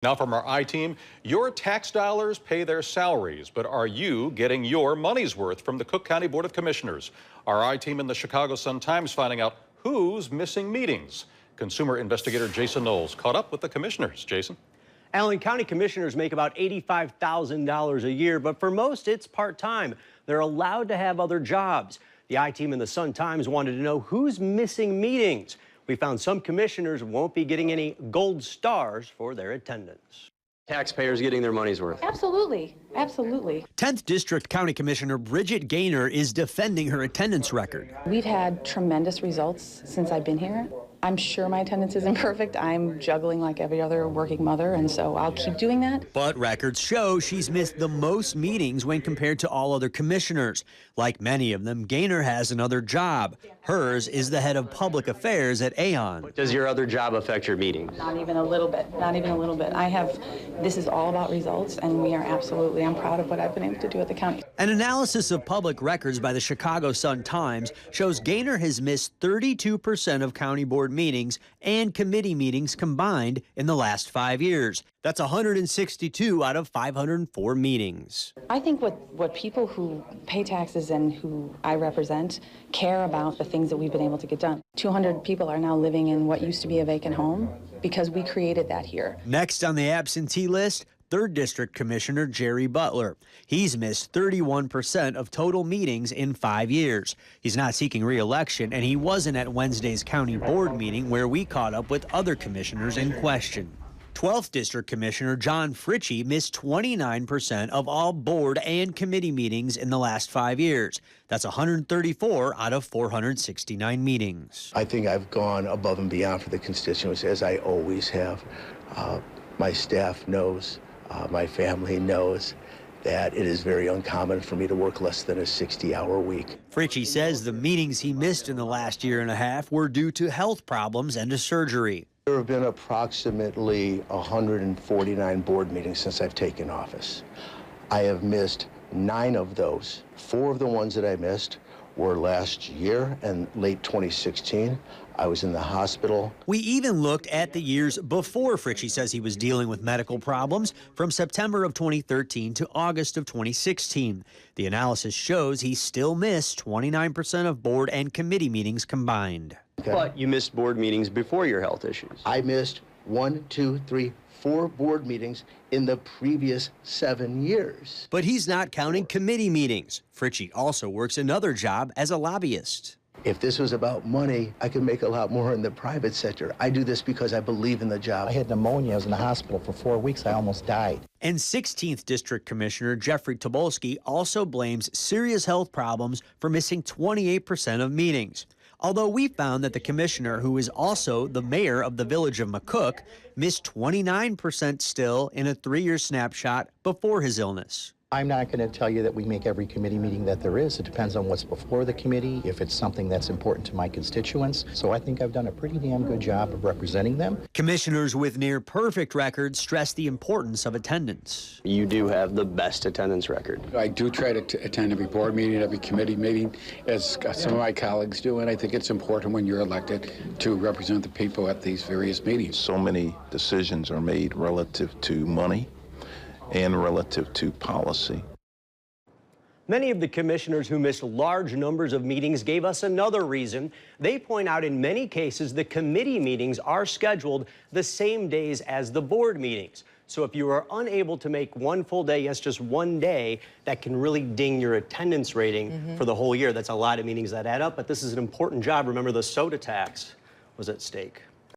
Now from our I-Team, your tax dollars pay their salaries, but are you getting your money's worth from the Cook County Board of Commissioners? Our I-Team in the Chicago Sun-Times finding out who's missing meetings. Consumer investigator Jason Knowles caught up with the commissioners. Jason? Allen County commissioners make about $85,000 a year, but for most it's part-time. They're allowed to have other jobs. The I-Team in the Sun-Times wanted to know who's missing meetings. We found some commissioners won't be getting any gold stars for their attendance. Taxpayers getting their money's worth. Absolutely, absolutely. 10th District County Commissioner Bridget Gaynor is defending her attendance record. We've had tremendous results since I've been here. I'm sure my attendance isn't perfect. I'm juggling like every other working mother, and so I'll keep doing that. But records show she's missed the most meetings when compared to all other commissioners. Like many of them, Gaynor has another job. Hers is the head of public affairs at Aon. Does your other job affect your meetings? Not even a little bit, not even a little bit. This is all about results, and we are absolutely, I'm proud of what I've been able to do at the county. An analysis of public records by the Chicago Sun-Times shows Gaynor has missed 32% of county board meetings and committee meetings combined in the last 5 years. That's 162 out of 504 meetings. I think what people who pay taxes and who I represent care about the things that we've been able to get done. 200 people are now living in what used to be a vacant home because we created that here. Next on the absentee list, 3rd District Commissioner Jerry Butler. He's missed 31% of total meetings in 5 years. He's not seeking re-election, and he wasn't at Wednesday's county board meeting where we caught up with other commissioners in question. 12th District Commissioner John Fritchie missed 29% of all board and committee meetings in the last 5 years. That's 134 out of 469 meetings. I think I've gone above and beyond for the constituents, as I always have. My staff knows. My family knows that it is very uncommon for me to work less than a 60-hour week. Fritchie says the meetings he missed in the last year and a half were due to health problems and a surgery. There have been approximately 149 board meetings since I've taken office. I have missed 9 of those. 4 of the ones that I missed were last year and late 2016. I was in the hospital. We even looked at the years before Fritchie says he was dealing with medical problems, from September of 2013 to August of 2016. The analysis shows he still missed 29% of board and committee meetings combined. Okay. But you missed board meetings before your health issues. I missed 1, 2, 3, 4 board meetings in the previous 7 years. But he's not counting committee meetings. Fritchie also works another job as a lobbyist. If this was about money, I could make a lot more in the private sector. I do this because I believe in the job. I had pneumonia. I was in the hospital for 4 weeks. I almost died. And 16th District Commissioner Jeffrey Tobolsky also blames serious health problems for missing 28% of meetings. Although we found that the commissioner, who is also the mayor of the village of McCook, missed 29% still in a 3-year snapshot before his illness. I'm not going to tell you that we make every committee meeting that there is. It depends on what's before the committee, if it's something that's important to my constituents. So I think I've done a pretty damn good job of representing them. Commissioners with near perfect records stress the importance of attendance. You do have the best attendance record. I do try to attend every board meeting, every committee meeting, as some of my colleagues do, and I think it's important when you're elected to represent the people at these various meetings. So many decisions are made relative to money and relative to policy. Many of the commissioners who missed large numbers of meetings gave us another reason. They point out in many cases the committee meetings are scheduled the same days as the board meetings. So if you are unable to make one full day, yes, just one day, that can really ding your attendance rating for the whole year. That's a lot of meetings that add up, but this is an important job. Remember, the soda tax was at stake.